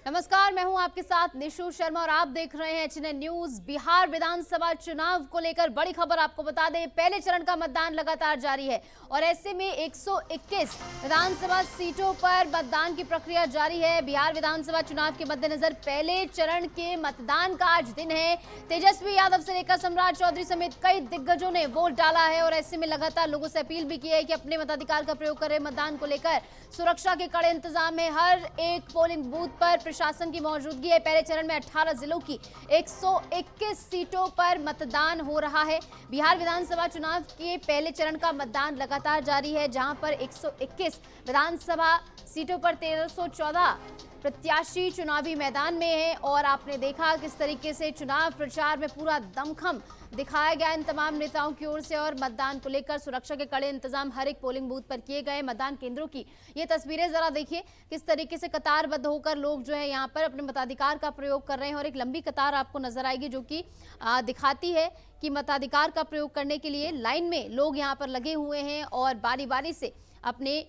नमस्कार, मैं हूं आपके साथ निशु शर्मा और आप देख रहे हैं एचएनएन न्यूज। बिहार विधानसभा चुनाव को लेकर बड़ी खबर आपको बता दें, पहले चरण का मतदान लगातार जारी है और ऐसे में 121 विधानसभा सीटों पर मतदान की प्रक्रिया जारी है। बिहार विधानसभा चुनाव के मद्देनजर पहले चरण के मतदान का आज दिन है। तेजस्वी यादव से लेकर सम्राट चौधरी समेत कई दिग्गजों ने वोट डाला है और ऐसे में लगातार लोगों से अपील भी की है कि अपने मताधिकार का प्रयोग करें। मतदान को लेकर सुरक्षा के कड़े इंतजाम है। हर एक पोलिंग बूथ पर प्रशासन की मौजूदगी है। पहले चरण में 18 जिलों की 121 सीटों पर मतदान हो रहा है। बिहार विधानसभा चुनाव के पहले चरण का मतदान लगातार जारी है, जहां पर 121 विधानसभा सीटों पर 1314 प्रत्याशी चुनावी मैदान में है और आपने देखा किस तरीके से चुनाव प्रचार में पूरा दमखम दिखाया गया इन तमाम नेताओं की ओर से और मतदान को लेकर सुरक्षा के कड़े इंतजाम हर एक पोलिंग बूथ पर किए गए। मतदान केंद्रों की ये तस्वीरें जरा देखिए, किस तरीके से कतारबद्ध होकर लोग जो है यहाँ पर अपने मताधिकार का प्रयोग कर रहे हैं और एक लंबी कतार आपको नजर आएगी जो कि दिखाती है कि मताधिकार का प्रयोग करने के लिए लाइन में लोग यहाँ पर लगे हुए हैं और बारी बारी से अपने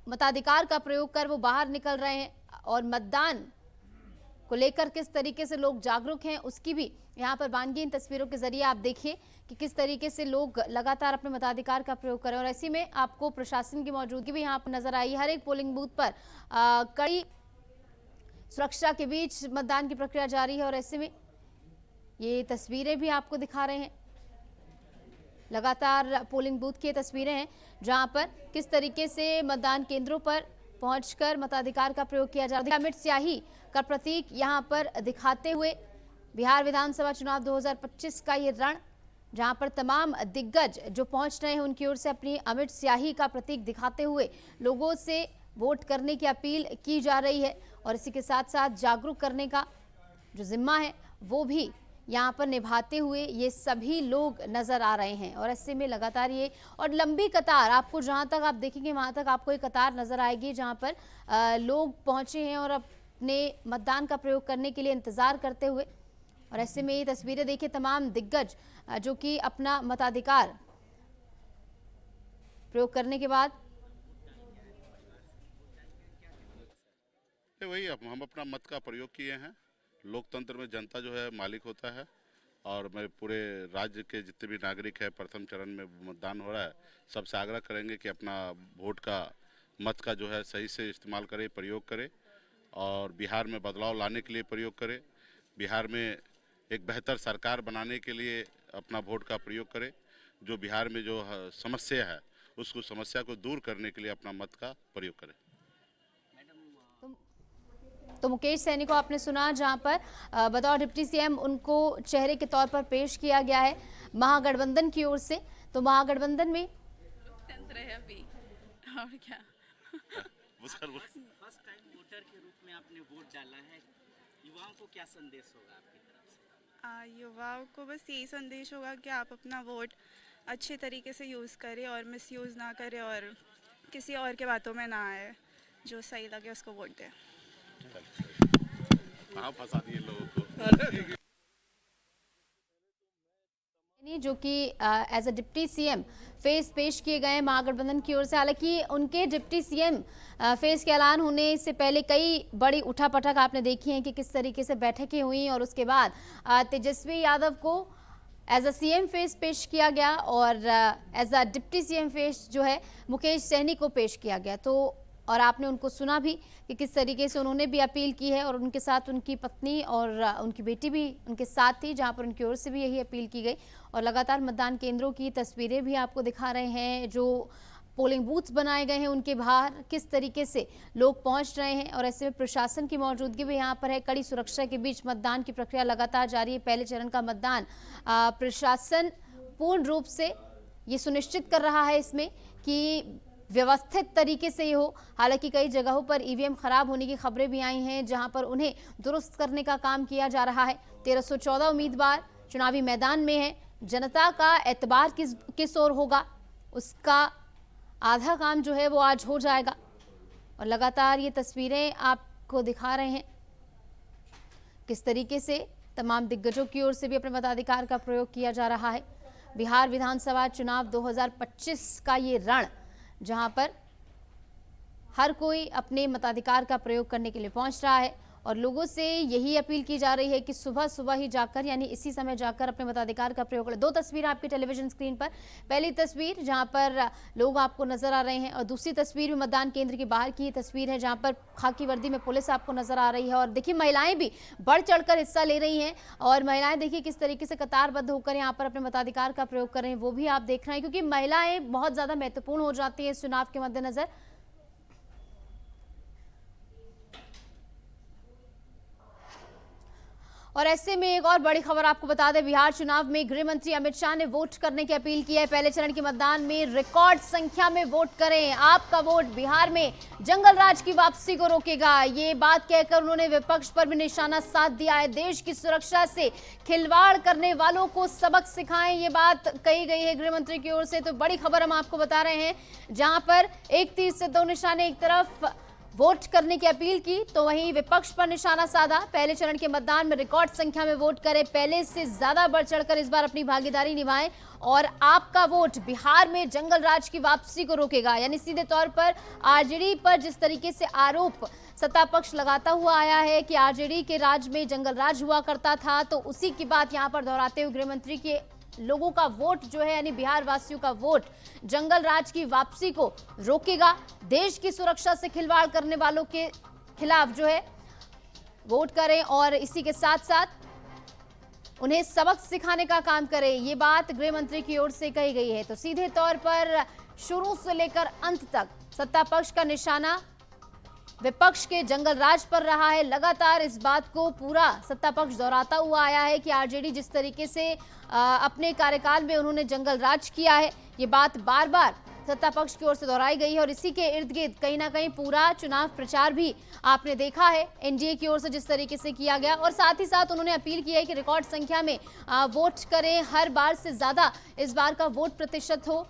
मताधिकार का प्रयोग कर वो बाहर निकल रहे हैं और मतदान को लेकर किस तरीके से लोग जागरूक हैं उसकी भी यहाँ पर बानगी इन तस्वीरों के जरिए आप देखिए कि किस तरीके से लोग लगातार अपने मताधिकार का प्रयोग करें और ऐसे में आपको प्रशासन की मौजूदगी भी यहाँ पर नजर आई। हर एक पोलिंग बूथ पर कड़ी सुरक्षा के बीच मतदान की प्रक्रिया जारी है और ऐसे में ये तस्वीरें भी आपको दिखा रहे हैं। लगातार पोलिंग बूथ की तस्वीरें हैं जहां पर किस तरीके से मतदान केंद्रों पर पहुंचकर मताधिकार का प्रयोग किया जा रहा है। अमिट स्याही का प्रतीक यहां पर दिखाते हुए बिहार विधानसभा चुनाव 2025 का ये रण, जहां पर तमाम दिग्गज जो पहुंच रहे हैं उनकी ओर से अपनी अमिट स्याही का प्रतीक दिखाते हुए लोगों से वोट करने की अपील की जा रही है और इसी के साथ साथ जागरूक करने का जो जिम्मा है वो भी यहाँ पर निभाते हुए ये सभी लोग नजर आ रहे हैं और ऐसे में लगातार ये और लंबी कतार आपको जहाँ तक आप देखेंगे वहाँ तक आपको एक कतार नजर आएगी जहाँ पर लोग पहुंचे हैं और अपने मतदान का प्रयोग करने के लिए इंतजार करते हुए और ऐसे में ये तस्वीरें देखिए, तमाम दिग्गज जो कि अपना मताधिकार प्रयोग करने के बाद वही हम अपना मत का प्रयोग किए हैं। लोकतंत्र में जनता जो है मालिक होता है और मैं पूरे राज्य के जितने भी नागरिक हैं, प्रथम चरण में मतदान हो रहा है, सबसे आग्रह करेंगे कि अपना वोट का मत का जो है सही से इस्तेमाल करें, प्रयोग करें और बिहार में बदलाव लाने के लिए प्रयोग करें। बिहार में एक बेहतर सरकार बनाने के लिए अपना वोट का प्रयोग करें। जो बिहार में जो समस्या है उसको समस्या को दूर करने के लिए अपना मत का प्रयोग करें। तो मुकेश सैनी को आपने सुना, जहां पर बतौर डिप्टी सीएम उनको चेहरे के तौर पर पेश किया गया है महागठबंधन की ओर से। तो महागठबंधन में लोकतंत्र है अभी और क्या फर्स्ट टाइम वोटर के रूप में आपने वोट डाला है, युवाओं को क्या संदेश होगा आपकी तरफ से? युवाओं को बस यही संदेश होगा कि आप अपना वोट अच्छे तरीके से यूज़ करें और मिसयूज़ ना करें और किसी और के बातों में ना आए, जो सही लगे उसको वोट दें। फंसा दिए लोगों को। जो कि as a deputy CM face पेश किए गए महागठबंधन की ओर से। हालांकि उनके डिप्टी सीएम फेस के ऐलान होने से पहले कई बड़ी उठापटक आपने देखी है कि किस तरीके से बैठकें हुई और उसके बाद तेजस्वी यादव को एज अ सीएम फेस पेश किया गया और as a deputy CM face जो है मुकेश सैनी को पेश किया गया। तो और आपने उनको सुना भी कि किस तरीके से उन्होंने भी अपील की है और उनके साथ उनकी पत्नी और उनकी बेटी भी उनके साथ थी, जहां पर उनकी ओर से भी यही अपील की गई। और लगातार मतदान केंद्रों की तस्वीरें भी आपको दिखा रहे हैं, जो पोलिंग बूथ्स बनाए गए हैं उनके बाहर किस तरीके से लोग पहुंच रहे हैं और ऐसे में प्रशासन की मौजूदगी भी यहाँ पर है। कड़ी सुरक्षा के बीच मतदान की प्रक्रिया लगातार जारी है। पहले चरण का मतदान प्रशासन पूर्ण रूप से ये सुनिश्चित कर रहा है इसमें कि व्यवस्थित तरीके से ये हो। हालांकि कई जगहों पर ईवीएम खराब होने की खबरें भी आई हैं, जहां पर उन्हें दुरुस्त करने का काम किया जा रहा है। 1314 उम्मीदवार चुनावी मैदान में हैं। जनता का एतबार किस ओर होगा उसका आधा काम जो है वो आज हो जाएगा और लगातार ये तस्वीरें आपको दिखा रहे हैं किस तरीके से तमाम दिग्गजों की ओर से भी अपने मताधिकार का प्रयोग किया जा रहा है। बिहार विधानसभा चुनाव 2025 का ये रण, जहां पर हर कोई अपने मताधिकार का प्रयोग करने के लिए पहुंच रहा है और लोगों से यही अपील की जा रही है कि सुबह सुबह ही जाकर यानी इसी समय जाकर अपने मताधिकार का प्रयोग करें। दो तस्वीर आपकी टेलीविजन स्क्रीन पर, पहली तस्वीर जहां पर लोग आपको नजर आ रहे हैं और दूसरी तस्वीर भी मतदान केंद्र के बाहर की तस्वीर है जहां पर खाकी वर्दी में पुलिस आपको नजर आ रही है। और देखिए महिलाएं भी बढ़ चढ़कर हिस्सा ले रही हैं और महिलाएं देखिए किस तरीके से कतारबद्ध होकर यहाँ पर अपने मताधिकार का प्रयोग कर रहे हैं, वो भी आप देख रहे हैं क्योंकि महिलाएं बहुत ज्यादा महत्वपूर्ण हो जाती है इस चुनाव के मद्देनजर। और ऐसे में एक और बड़ी खबर आपको बता दें, बिहार चुनाव में गृह मंत्री अमित शाह ने वोट करने की अपील की है। पहले चरण के मतदान में रिकॉर्ड संख्या में वोट करें, आपका वोट बिहार में जंगल राज की वापसी को रोकेगा। ये बात कहकर उन्होंने विपक्ष पर भी निशाना साध दिया है। देश की सुरक्षा से खिलवाड़ करने वालों को सबक सिखाएं, ये बात कही गई है गृह मंत्री की ओर से। तो बड़ी खबर हम आपको बता रहे हैं, जहां पर एक तीर से दो निशाने, एक तरफ वोट करने की अपील की तो वहीं विपक्ष पर निशाना साधा। पहले चरण के मतदान में रिकॉर्ड संख्या में वोट करें, पहले से ज्यादा बढ़ चढ़कर इस बार अपनी भागीदारी निभाएं और आपका वोट बिहार में जंगल राज की वापसी को रोकेगा। यानी सीधे तौर पर आरजेडी पर जिस तरीके से आरोप सत्ता पक्ष लगाता हुआ आया है कि आरजेडी के राज में जंगल राज हुआ करता था, तो उसी की बात यहां पर दोहराते हुए गृह मंत्री के लोगों का वोट जो है यानी बिहार वासियों का वोट जंगल राज की वापसी को रोकेगा। देश की सुरक्षा से खिलवाड़ करने वालों के खिलाफ जो है वोट करें और इसी के साथ साथ उन्हें सबक सिखाने का काम करें, ये बात गृह मंत्री की ओर से कही गई है। तो सीधे तौर पर शुरू से लेकर अंत तक सत्ता पक्ष का निशाना विपक्ष के जंगल राज पर रहा है। लगातार इस बात को पूरा सत्ता पक्ष दोहराता हुआ आया है कि आरजेडी जिस तरीके से अपने कार्यकाल में उन्होंने जंगल राज किया है, ये बात बार बार सत्ता पक्ष की ओर से दोहराई गई है। और इसी के इर्द गिर्द कहीं ना कहीं पूरा चुनाव प्रचार भी आपने देखा है एनडीए की ओर से जिस तरीके से किया गया। और साथ ही साथ उन्होंने अपील की है कि रिकॉर्ड संख्या में वोट करें, हर बार से ज्यादा इस बार का वोट प्रतिशत हो,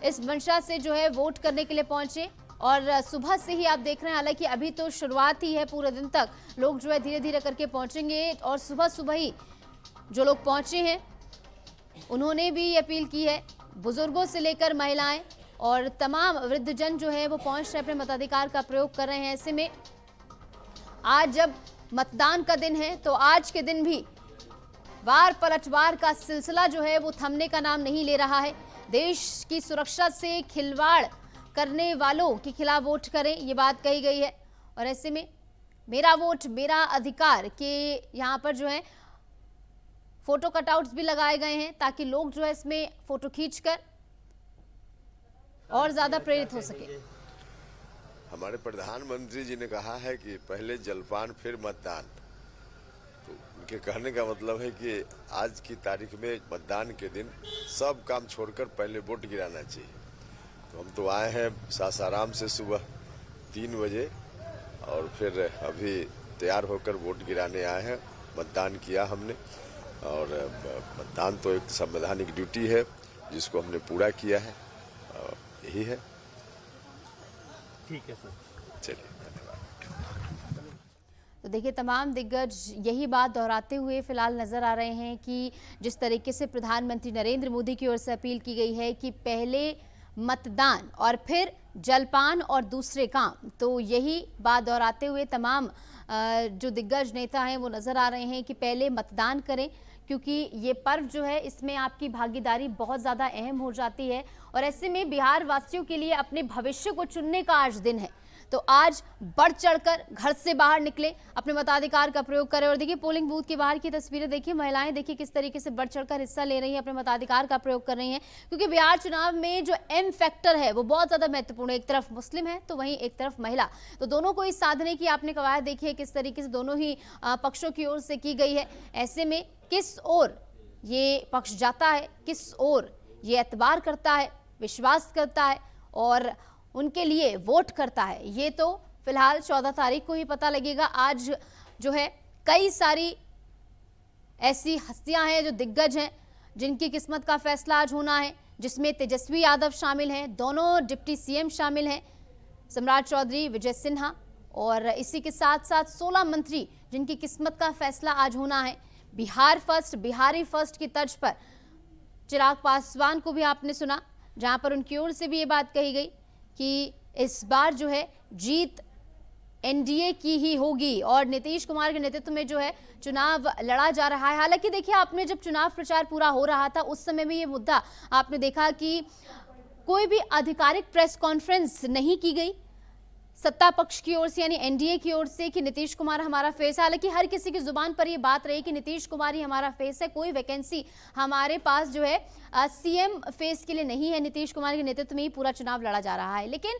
इस मंशा से जो है वोट करने के लिए पहुंचे। और सुबह से ही आप देख रहे हैं, हालांकि अभी तो शुरुआत ही है, पूरे दिन तक लोग जो है धीरे धीरे करके पहुंचेंगे। और सुबह सुबह ही जो लोग पहुंचे हैं उन्होंने भी अपील की है, बुजुर्गों से लेकर महिलाएं और तमाम वृद्धजन जो है वो पहुंच रहे अपने मताधिकार का प्रयोग कर रहे हैं। ऐसे में आज जब मतदान का दिन है तो आज के दिन भी वार पलटवार का सिलसिला जो है वो थमने का नाम नहीं ले रहा है। देश की सुरक्षा से खिलवाड़ करने वालों के खिलाफ वोट करें, ये बात कही गई है। और ऐसे में मेरा वोट मेरा अधिकार के यहाँ पर जो है फोटो कटआउट्स भी लगाए गए हैं ताकि लोग जो है इसमें फोटो खींचकर और ज्यादा प्रेरित हो सके। हमारे प्रधानमंत्री जी ने कहा है कि पहले जलपान फिर मतदान, तो उनके कहने का मतलब है कि आज की तारीख में मतदान के दिन सब काम छोड़कर पहले वोट गिराना चाहिए। तो हम तो आए हैं सासाराम से सुबह 3 बजे और फिर अभी तैयार होकर वोट गिराने आए हैं। मतदान किया हमने और मतदान तो एक संवैधानिक ड्यूटी है जिसको हमने पूरा किया है, यही है। ठीक है सर, चलिए धन्यवाद। तो देखिए तमाम दिग्गज यही बात दोहराते हुए फिलहाल नजर आ रहे हैं कि जिस तरीके से प्रधानमंत्री नरेंद्र मोदी की ओर से अपील की गई है कि पहले मतदान और फिर जलपान और दूसरे काम, तो यही बात दोहराते हुए तमाम जो दिग्गज नेता हैं वो नजर आ रहे हैं कि पहले मतदान करें, क्योंकि ये पर्व जो है इसमें आपकी भागीदारी बहुत ज़्यादा अहम हो जाती है। और ऐसे में बिहार वासियों के लिए अपने भविष्य को चुनने का आज दिन है, तो आज बढ़ चढ़कर घर से बाहर निकले, अपने मताधिकार का प्रयोग करें। और देखिए पोलिंग बूथ के बाहर की तस्वीरें देखिए, महिलाएं देखिए किस तरीके से बढ़ चढ़कर हिस्सा ले रही हैं, अपने मताधिकार का प्रयोग कर रही हैं, क्योंकि बिहार चुनाव में जो एम फैक्टर है वो बहुत ज्यादा महत्वपूर्ण है। एक तरफ मुस्लिम है तो वहीं एक तरफ महिला, तो दोनों को इस साधने की आपने कवायद देखी है किस तरीके से दोनों ही पक्षों की ओर से की गई है। ऐसे में किस ओर ये पक्ष जाता है, किस ओर ये एतबार करता है, विश्वास करता है और उनके लिए वोट करता है, ये तो फिलहाल 14 तारीख को ही पता लगेगा। आज जो है कई सारी ऐसी हस्तियां हैं जो दिग्गज हैं जिनकी किस्मत का फैसला आज होना है, जिसमें तेजस्वी यादव शामिल हैं, दोनों डिप्टी सीएम शामिल हैं, सम्राट चौधरी, विजय सिन्हा, और इसी के साथ साथ 16 मंत्री जिनकी किस्मत का फैसला आज होना है। बिहार फर्स्ट, बिहारी फर्स्ट की तर्ज पर चिराग पासवान को भी आपने सुना, जहां पर उनकी ओर से भी ये बात कही गई कि इस बार जो है जीत एनडीए की ही होगी और नीतीश कुमार के नेतृत्व में जो है चुनाव लड़ा जा रहा है। हालांकि देखिए, आपने जब चुनाव प्रचार पूरा हो रहा था उस समय में ये मुद्दा आपने देखा कि कोई भी आधिकारिक प्रेस कॉन्फ्रेंस नहीं की गई सत्ता पक्ष की ओर से, यानी एनडीए की ओर से, कि नीतीश कुमार हमारा फेस है। हालांकि हर किसी की जुबान पर ये बात रही कि नीतीश कुमार ही हमारा फेस है, कोई वैकेंसी हमारे पास जो है सीएम फेस के लिए नहीं है। नीतीश कुमार के नेतृत्व में ही पूरा चुनाव लड़ा जा रहा है। लेकिन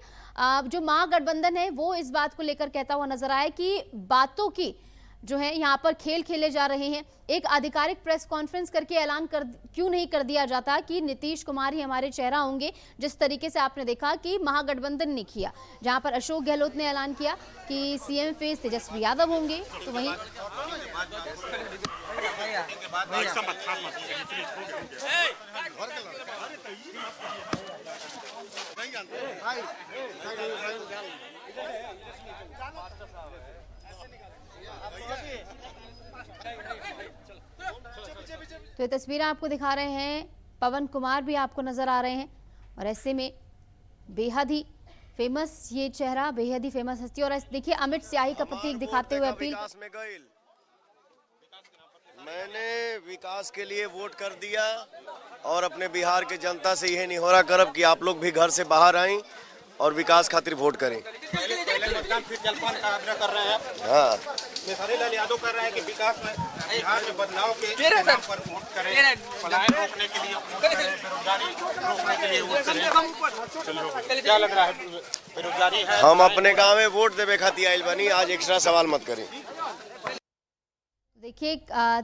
जो महागठबंधन है वो इस बात को लेकर कहता हुआ नजर आया कि बातों की जो है यहाँ पर खेल खेले जा रहे हैं। एक आधिकारिक प्रेस कॉन्फ्रेंस करके ऐलान क्यों नहीं कर दिया जाता कि नीतीश कुमार ही हमारे चेहरा होंगे, जिस तरीके से आपने देखा कि महागठबंधन ने किया, जहां पर अशोक गहलोत ने ऐलान किया कि सीएम फेस तेजस्वी यादव होंगे। तो वहीं तो ये तस्वीरें आपको दिखा रहे हैं, पवन कुमार भी आपको नजर आ रहे हैं और ऐसे में बेहद ही फेमस ये चेहरा, बेहद ही फेमस हस्ती। और देखिए अमित स्याही का प्रतीक दिखाते हुए अपील। मैंने विकास के लिए वोट कर दिया और अपने बिहार के जनता से यह निहोरा करब कि आप लोग भी घर से बाहर आएं और विकास खातिर वोट करें। पहले मतदान फिर जलपान का आग्रह कर रहे हैं आप। हाँ, खेसारी लाल यादव कर रहे हैं कि विकास में बिहार में बदलाव के नाम पर वोट करें, पलायन रोकने के लिए वोट करें, बेरोजगारी रोकने के लिए वोट करें। क्या लग रहा है, बेरोजगारी है? हम अपने गाँव में वोट देवे खातिर आइल बनी, आज एक्स्ट्रा सवाल मत करें। देखिए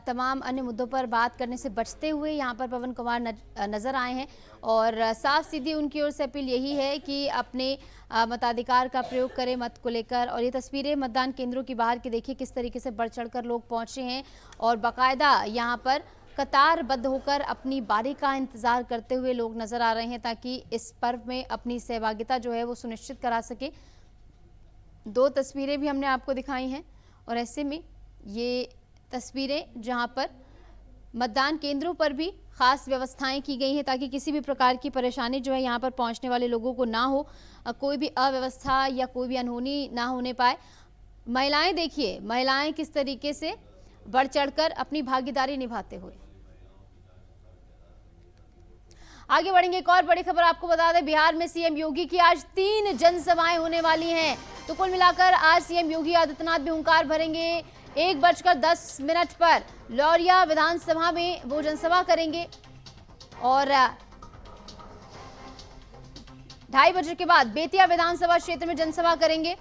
तमाम अन्य मुद्दों पर बात करने से बचते हुए यहाँ पर पवन कुमार नजर आए हैं और साफ सीधी उनकी ओर से अपील यही है कि अपने मताधिकार का प्रयोग करें मत को लेकर। और ये तस्वीरें मतदान केंद्रों की बाहर की देखिए किस तरीके से बढ़ चढ़कर लोग पहुंचे हैं और बाकायदा यहाँ पर कतारबद्ध होकर अपनी बारी का इंतजार करते हुए लोग नजर आ रहे हैं ताकि इस पर्व में अपनी सहभागिता जो है वो सुनिश्चित करा सके। दो तस्वीरें भी हमने आपको दिखाई हैं और ऐसे में ये तस्वीरें जहां पर मतदान केंद्रों पर भी खास व्यवस्थाएं की गई हैं ताकि किसी भी प्रकार की परेशानी जो है यहां पर पहुंचने वाले लोगों को ना हो, कोई भी अव्यवस्था या कोई भी अनहोनी ना होने पाए। महिलाएं देखिए, महिलाएं किस तरीके से बढ़ चढ़कर अपनी भागीदारी निभाते हुए। आगे बढ़ेंगे, एक और बड़ी खबर आपको बता दें, बिहार में सीएम योगी की आज 3 जनसभाएं होने वाली हैं। तो कुल मिलाकर आज सीएम योगी आदित्यनाथ भी हुंकार भरेंगे। 1:10 पर लौरिया विधानसभा में वो जनसभा करेंगे और 2:30 बजे के बाद बेतिया विधानसभा क्षेत्र में जनसभा करेंगे।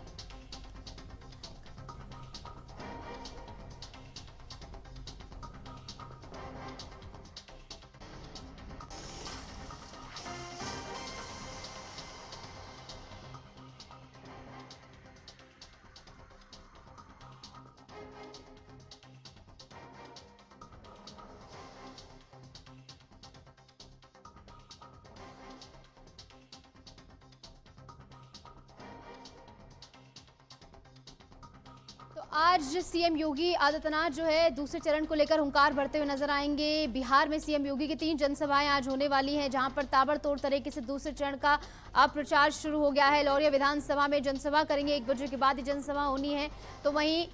आज सीएम योगी आदित्यनाथ जो है दूसरे चरण को लेकर हुंकार भरते हुए नजर आएंगे। बिहार में सीएम योगी की 3 जनसभाएं आज होने वाली हैं जहां पर ताबड़तोड़ तरीके से दूसरे चरण का अब प्रचार शुरू हो गया है। लौरिया विधानसभा में जनसभा करेंगे, 1 बजे के बाद ही जनसभा होनी है। तो वहीं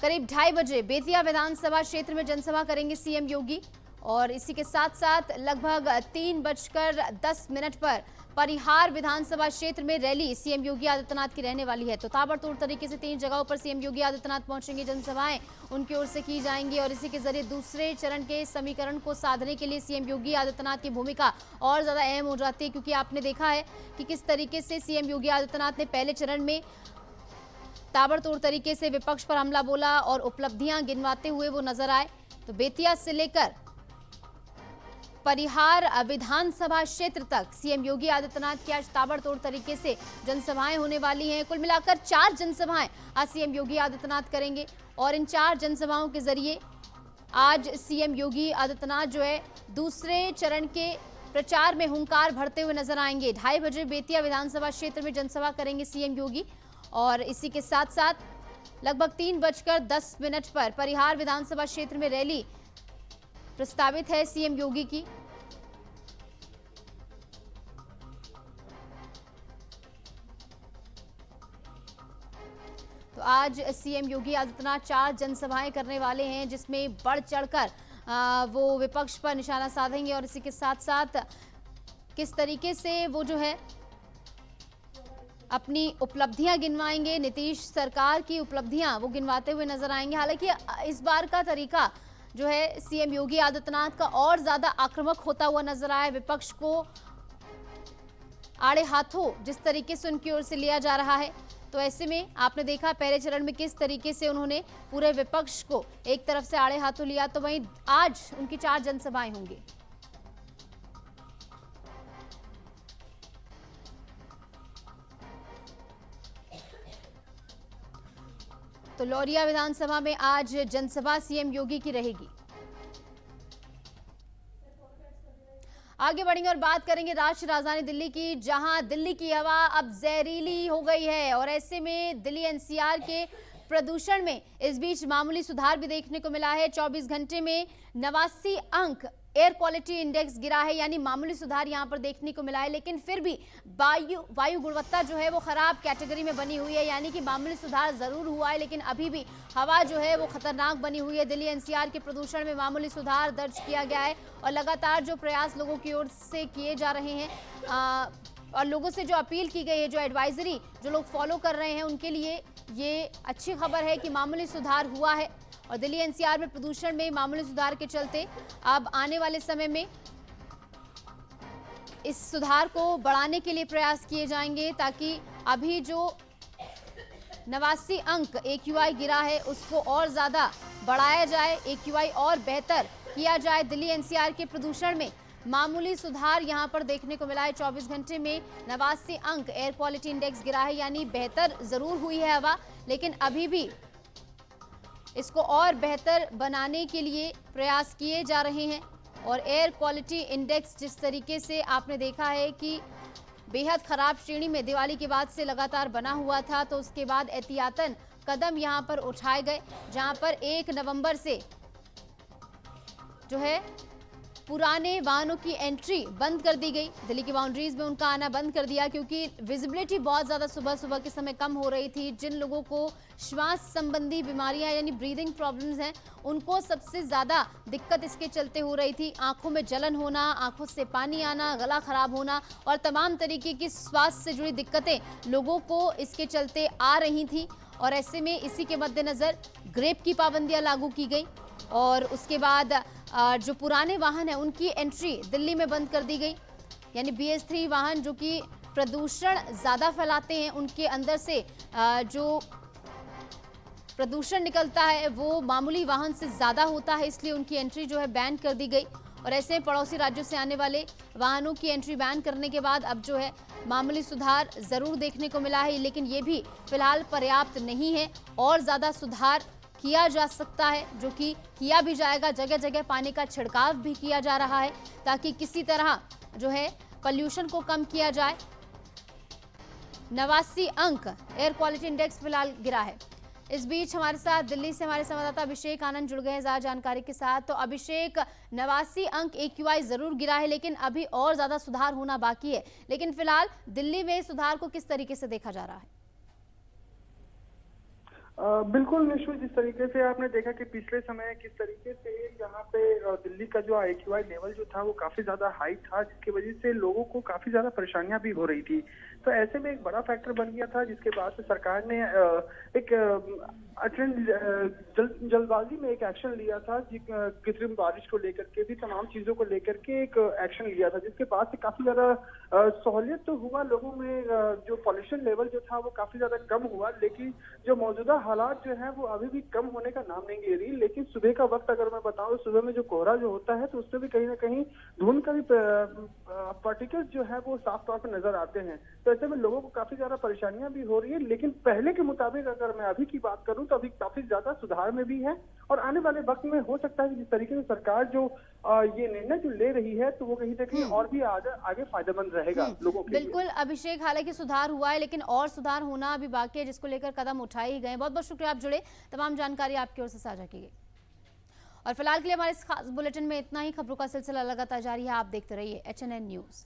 करीब 2:30 बजे बेतिया विधानसभा क्षेत्र में जनसभा करेंगे सीएम योगी और इसी के साथ साथ लगभग 3:10 पर परिहार विधानसभा क्षेत्र में रैली सीएम योगी आदित्यनाथ की रहने वाली है। तो ताबड़तोड़ तरीके से 3 जगहों पर सीएम योगी आदित्यनाथ पहुंचेंगे, जनसभाएं उनकी ओर से की जाएंगी और इसी के जरिए दूसरे चरण के समीकरण को साधने के लिए सीएम योगी आदित्यनाथ की भूमिका और ज्यादा अहम हो जाती है, क्योंकि आपने देखा है कि किस तरीके से सीएम योगी आदित्यनाथ ने पहले चरण में ताबड़तोड़ तरीके से विपक्ष पर हमला बोला और उपलब्धियां गिनवाते हुए वो नजर आए। तो बेतिया से लेकर परिहार विधानसभा क्षेत्र तक सीएम योगी आदित्यनाथ की आज ताबड़तोड़ तरीके से जनसभाएं होने वाली हैं। कुल मिलाकर 4 जनसभाएं आज सीएम योगी आदित्यनाथ करेंगे और इन 4 जनसभाओं के जरिए आज सीएम योगी आदित्यनाथ जो है दूसरे चरण के प्रचार में हुंकार भरते हुए नजर आएंगे। 2:30 बजे बेतिया विधानसभा क्षेत्र में जनसभा करेंगे सीएम योगी और इसी के साथ साथ लगभग 3:10 पर परिहार विधानसभा क्षेत्र में रैली प्रस्तावित है सीएम योगी की। तो आज सीएम योगी आदित्यनाथ 4 जनसभाएं करने वाले हैं, जिसमें बढ़ चढ़कर वो विपक्ष पर निशाना साधेंगे और इसी के साथ साथ किस तरीके से वो जो है अपनी उपलब्धियां गिनवाएंगे, नीतीश सरकार की उपलब्धियां वो गिनवाते हुए नजर आएंगे। हालांकि इस बार का तरीका जो है सीएम योगी आदित्यनाथ का और ज्यादा आक्रामक होता हुआ नजर आया। विपक्ष को आड़े हाथों जिस तरीके से उनकी ओर से लिया जा रहा है, तो ऐसे में आपने देखा पहले चरण में किस तरीके से उन्होंने पूरे विपक्ष को एक तरफ से आड़े हाथों लिया, तो वहीं आज उनकी 4 जनसभाएं होंगी। तो लौरिया विधानसभा में आज जनसभा सीएम योगी की रहेगी। आगे बढ़ेंगे और बात करेंगे राष्ट्रीय राजधानी दिल्ली की, जहां दिल्ली की हवा अब जहरीली हो गई है और ऐसे में दिल्ली एनसीआर के प्रदूषण में इस बीच मामूली सुधार भी देखने को मिला है। 24 घंटे में 89 अंक एयर क्वालिटी इंडेक्स गिरा है, यानी मामूली सुधार यहां पर देखने को मिला है। लेकिन फिर भी वायु गुणवत्ता जो है वो खराब कैटेगरी में बनी हुई है, यानी कि मामूली सुधार जरूर हुआ है लेकिन अभी भी हवा जो है वो खतरनाक बनी हुई है। दिल्ली एनसीआर के प्रदूषण में मामूली सुधार दर्ज किया गया है और लगातार जो प्रयास लोगों की ओर से किए जा रहे हैं और लोगों से जो अपील की गई है, जो एडवाइजरी जो लोग फॉलो कर रहे हैं, उनके लिए ये अच्छी खबर है कि मामूली सुधार हुआ है। और दिल्ली एनसीआर में प्रदूषण में मामूली सुधार के चलते अब आने वाले समय में इस सुधार को बढ़ाने के लिए प्रयास किए जाएंगे, ताकि अभी जो 89 अंक AQI गिरा है उसको और ज्यादा बढ़ाया जाए, AQI और बेहतर किया जाए। दिल्ली एनसीआर के प्रदूषण में मामूली सुधार यहां पर देखने को मिला है। 24 घंटे में 89 अंक एयर क्वालिटी इंडेक्स गिरा है, यानी बेहतर जरूर हुई है हवा, लेकिन अभी भी इसको और बेहतर बनाने के लिए प्रयास किए जा रहे हैं। और एयर क्वालिटी इंडेक्स जिस तरीके से आपने देखा है कि बेहद खराब श्रेणी में दिवाली के बाद से लगातार बना हुआ था, तो उसके बाद एहतियातन कदम यहां पर उठाए गए, जहां पर 1 नवंबर से जो है पुराने वाहनों की एंट्री बंद कर दी गई। दिल्ली की बाउंड्रीज में उनका आना बंद कर दिया, क्योंकि विजिबिलिटी बहुत ज़्यादा सुबह सुबह के समय कम हो रही थी। जिन लोगों को श्वास संबंधी बीमारियां यानी ब्रीदिंग प्रॉब्लम्स हैं, उनको सबसे ज़्यादा दिक्कत इसके चलते हो रही थी। आंखों में जलन होना, आंखों से पानी आना, गला खराब होना और तमाम तरीके की स्वास्थ्य से जुड़ी दिक्कतें लोगों को इसके चलते आ रही थी। और ऐसे में इसी के मद्देनज़र ग्रेप की पाबंदियाँ लागू की गई और उसके बाद जो पुराने वाहन हैं उनकी एंट्री दिल्ली में बंद कर दी गई, यानी BS3 वाहन जो कि प्रदूषण ज़्यादा फैलाते हैं, उनके अंदर से जो प्रदूषण निकलता है वो मामूली वाहन से ज़्यादा होता है, इसलिए उनकी एंट्री जो है बैन कर दी गई। और ऐसे पड़ोसी राज्यों से आने वाले वाहनों की एंट्री बैन करने के बाद अब जो है मामूली सुधार ज़रूर देखने को मिला है, लेकिन ये भी फिलहाल पर्याप्त नहीं है। और ज़्यादा सुधार किया जा सकता है, जो कि किया भी जाएगा। जगह जगह पानी का छिड़काव भी किया जा रहा है, ताकि किसी तरह जो है पॉल्यूशन को कम किया जाए। 89 अंक एयर क्वालिटी इंडेक्स फिलहाल गिरा है। इस बीच हमारे साथ दिल्ली से हमारे संवाददाता अभिषेक आनंद जुड़ गए हैं ज्यादा जानकारी के साथ। तो अभिषेक, 89 अंक AQI जरूर गिरा है, लेकिन अभी और ज्यादा सुधार होना बाकी है, लेकिन फिलहाल दिल्ली में सुधार को किस तरीके से देखा जा रहा है? बिल्कुल निशु, जिस तरीके से आपने देखा कि पिछले समय किस तरीके से यहाँ पे दिल्ली का जो AQI लेवल जो था वो काफी ज्यादा हाई था, जिसकी वजह से लोगों को काफी ज्यादा परेशानियां भी हो रही थी। तो ऐसे में एक बड़ा फैक्टर बन गया था, जिसके बाद से सरकार ने एक जल्दबाजी में एक एक्शन लिया था, कृत्रिम बारिश को लेकर के भी, तमाम चीजों को लेकर के एक एक्शन लिया था, जिसके बाद से काफी ज्यादा सहूलियत तो हुआ लोगों में। जो पॉल्यूशन लेवल जो था वो काफी ज्यादा कम हुआ, लेकिन जो मौजूदा हालात जो है वो अभी भी कम होने का नाम नहीं ले रही। लेकिन सुबह का वक्त अगर मैं बताऊं, सुबह में जो कोहरा जो होता है तो उससे भी कहीं ना कहीं धुंध का भी पार्टिकल्स जो है वो साफ तौर पर नजर आते हैं। तो ऐसे में लोगों को काफी ज्यादा परेशानियां भी हो रही है, लेकिन पहले के मुताबिक अगर मैं अभी की बात करूं तो अभी काफी ज्यादा सुधार में भी है। और आने वाले वक्त में हो सकता है कि जिस तरीके से सरकार जो ये निर्णय जो ले रही है तो वो कहीं ना कहीं और भी आगे फायदेमंद रहेगा लोगों के लिए। बिल्कुल अभिषेक, हालांकि सुधार हुआ है लेकिन और सुधार होना अभी बाकी है, जिसको लेकर कदम उठाए ही गए। बहुत बहुत शुक्रिया, आप जुड़े, तमाम जानकारी आपकी ओर से साझा की गई। और फिलहाल के लिए हमारे इस खास बुलेटिन में इतना ही। खबरों का सिलसिला लगातार जारी है, आप देखते रहिए HNN न्यूज।